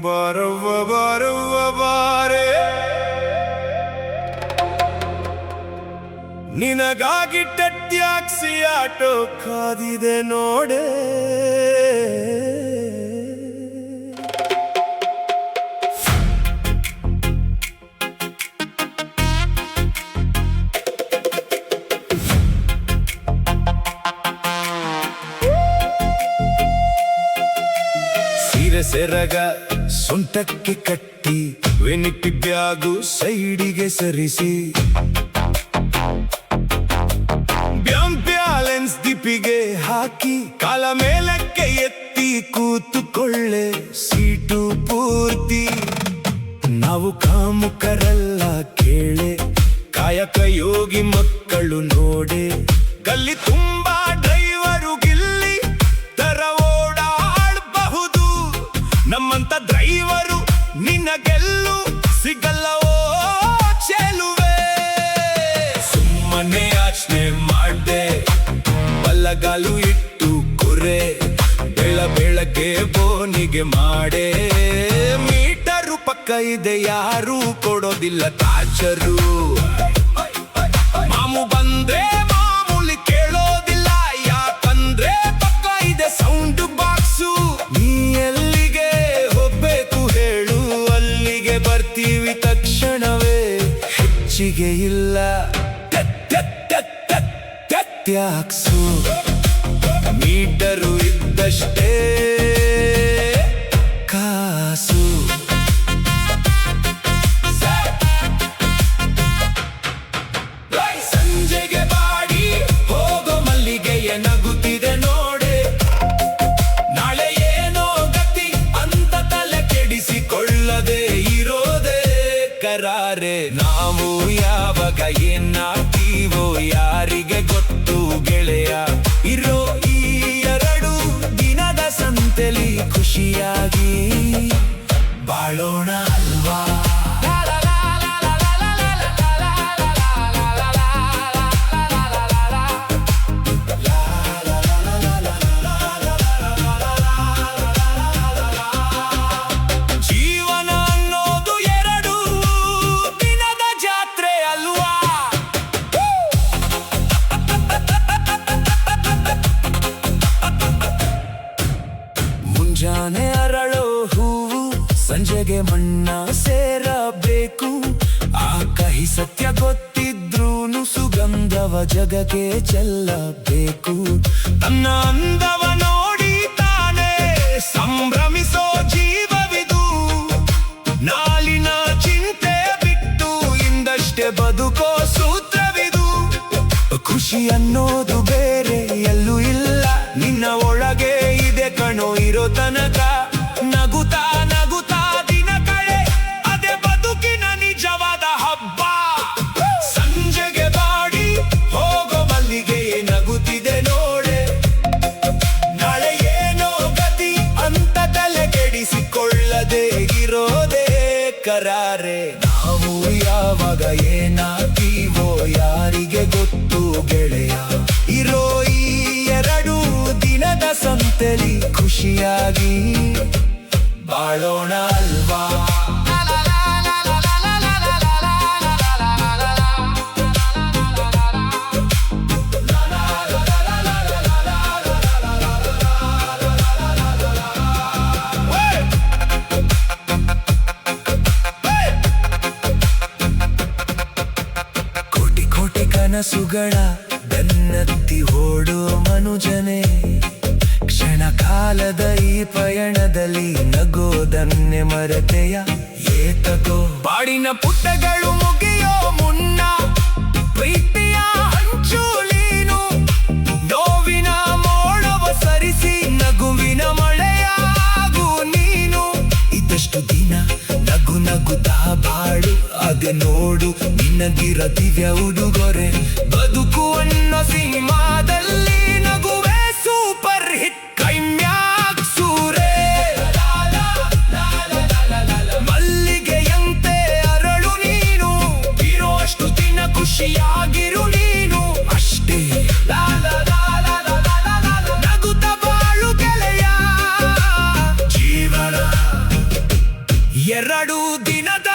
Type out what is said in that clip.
ಬರುವ ಬರುವ ಬಾರೆ ನಿನಗಾಗಿ ಟ್ಯಾಕ್ಸಿ ಆಟೋ ಕಾದಿದೆ ನೋಡೆ ಸೆರಗ ಸೊಂಟಕ್ಕೆ ಕಟ್ಟಿ ವೆನಿಟಿ ಬ್ಯಾಗು ಸೈಡಿಗೆ ಸರಿಸಿ ಬ್ಯಾಲೆನ್ಸ್ ದಿಪಿಗೆ ಹಾಕಿ ಕಾಲ ಮೇಲಕ್ಕೆ ಎತ್ತಿ ಕೂತುಕೊಳ್ಳೆ ಸೀಟು ಪೂರ್ತಿ ನಾವು ಕಾಮುಕರಲ್ಲ ಕೇಳೆ ಕಾಯಕ ಯೋಗಿ ಮಕ್ಕಳು ನೋಡೆ ಗಲ್ಲಿ ತುಂಬಾ ಡ್ರೈವರು ಗಿಲ್ಲಿ ತರ ಓಡಾಡಬಹುದು ನಮ್ಮಂತ ಡ್ರೈವರು ನಿನಗೆಲ್ಲೂ ಸಿಗಲ್ಲವೋ ಚೆಲುವೆ ಸುಮ್ಮನೆ ಯೋಚನೆ ಮಾಡ್ದೆ ಬಲ್ಲಗಾಲು ಇಟ್ಟು ಕುರೆ ಬೆಳಗ್ಗೆ ಬೋನಿಗೆ ಮಾಡೆ ಮೀಟರು ಪಕ್ಕ ಇದೆ ಯಾರೂ ಕೊಡೋದಿಲ್ಲ ತಾಚರು ಮಾಮು ಬಂದ್ರೆ ಮಾಮೂಲಿ ಕೇಳೋದಿಲ್ಲ ಯಾಕಂದ್ರೆ ಪಕ್ಕ ಇದೆ ಸೌಂಡ್ ಬಾಕ್ಸು ನೀ ಎಲ್ಲಿಗೆ ಹೋಗ್ಬೇಕು ಹೇಳು ಅಲ್ಲಿಗೆ ಬರ್ತೀವಿ ತಕ್ಷಣವೇ ಹೆಚ್ಚಿಗೆ ಇಲ್ಲ ಟ್ಯಾಕ್ಸು ಮೀಟರು ಇದ್ದಷ್ಟೇ ಕಾಸು ಸಂಜೆಗೆ ಬಾಡಿ ಹೋಗೋ ಮಲ್ಲಿಗೆಯ ನಗುತ್ತಿದೆ ನೋಡೆ ನಾಳೆ ಏನೋ ಗತಿ ಅಂತ ತಲೆ ಕೆಡಿಸಿಕೊಳ್ಳದೆ ಇರೋದೇ ಕರಾರೆ ನಾವು ಯಾವಾಗ ಏನಾಗ್ತೀವೋ ಯಾರಿಗೆ ಗೊತ್ತು ಗೆಳೆಯ ಇರೋ ಈ 2 ದಿನದ ಸಂತೆಲಿ ಖುಷಿಯಾಗಿ ಬಾಳೋಣ ಅಲ್ವಾ ಜೀವನ ಅನ್ನೋದು 2 ದಿನದ ಜಾತ್ರೆ ಅಲ್ವಾ ಮುಂಜಾನೆ ಅರಳೋ ಹೂವು ಸಂಜೆಗೆ ಮಣ್ಣ ಸೇರಬೇಕು ಆ ಕಹಿ ಸತ್ಯ ಗೊತ್ತಿದ್ರೂನು ಸುಗಂಧವ ಜಗಕ್ಕೆ ಚೆಲ್ಲಬೇಕು ತನ್ನ ಅಂದವ ನೋಡಿ ತಾನೇ ಸಂಭ್ರಮಿಸೋ ಜೀವವಿದು ನಾಲಿನ ಚಿಂತೆ ಬಿಟ್ಟು ಇಂದಷ್ಟೇ ಬದುಕೋ ಸೂತ್ರವಿದು ಖುಷಿ ಅನ್ನೋದು ಬೇರೆ ಎಲ್ಲೂ ಇಲ್ಲ ನಿನ್ನ ಒಳಗೆ ಇದೆ ಕಣೋ ಇರೋ ತನಕ ನಗುತ್ತಾ ನಗುತ್ತಾ ದಿನ ಕಳೆ ಅದೇ ಬದುಕಿನ ನಿಜವಾದ ಹಬ್ಬ ಸಂಜೆಗೆ ಬಾಡಿ ಹೋಗೋ ಮಲ್ಲಿಗೆ ನಗುತ್ತಿದೆ ನೋಡೆ ನಾಳೆ ಏನೋ ಗತಿ ಅಂತ ತಲೆ ಕೆಡಿಸಿಕೊಳ್ಳದೆ ಇರೋದೇ ಕರಾರೆ ನಾವು ಯಾವಾಗ ಏನಾಗ್ತೀವೋ ಯಾರಿಗೆ ಗೊತ್ತು ಗೆಳೆಯ ಇರೋ ಈ 2 ದಿನದ ಸಂತೆಲಿ ಖುಷಿಯಾಗಿ ಬಾಳೋಣ ಅಲ್ವಾ ಕೋಟಿ ಕೋಟಿ ಕನಸುಗಳ ಬೆನ್ನತ್ತಿ ಓಡೋ ಮನುಜನೇ ಕ್ಷಣ ಕಾಲದ ಈ ಪಯಣದಲ್ಲಿ ನಗೋದನ್ನೆ ಮರೆತೆಯ ಏತಕೋ ಬಾಡಿನ ಪುಟ್ಟಗಳು ಮುಗಿಯೋ ಮುನ್ನ ಪ್ರೀತಿಯ ಹಂಚುಲೀನು ನೋವಿನ ಮೋಡವ ಸರಿಸಿ ನಗುವಿನ ಮಳೆಯಾಗು ನೀನು ಇದಷ್ಟು ದಿನ ನಗು ನಗುತ್ತಾ ಬಾಳು ಅದೆ ನೋಡು ನಿನಗಿರ ದಿವ್ಯ ಉಡುಗೊರೆ ಬದುಕು ಅನ್ನೋ ಸಿನಿಮಾದಲ್ಲಿ ನಗುವೆ ಸೂಪರ್ ಹಿಟ್ ಕೈಮ್ಯಾಕ್ ಸೂರೆ ಮಲ್ಲಿಗೆಯಂತೆ ಅರಳು ನೀನು ಇರೋ ಅಷ್ಟು ದಿನ ಖುಷಿಯಾಗಿರು ನೀನು ಅಷ್ಟೇ ನಗುತ್ತ ಬಾಳು ಗೆಳೆಯ ಜೀವನ 2 ದಿನದ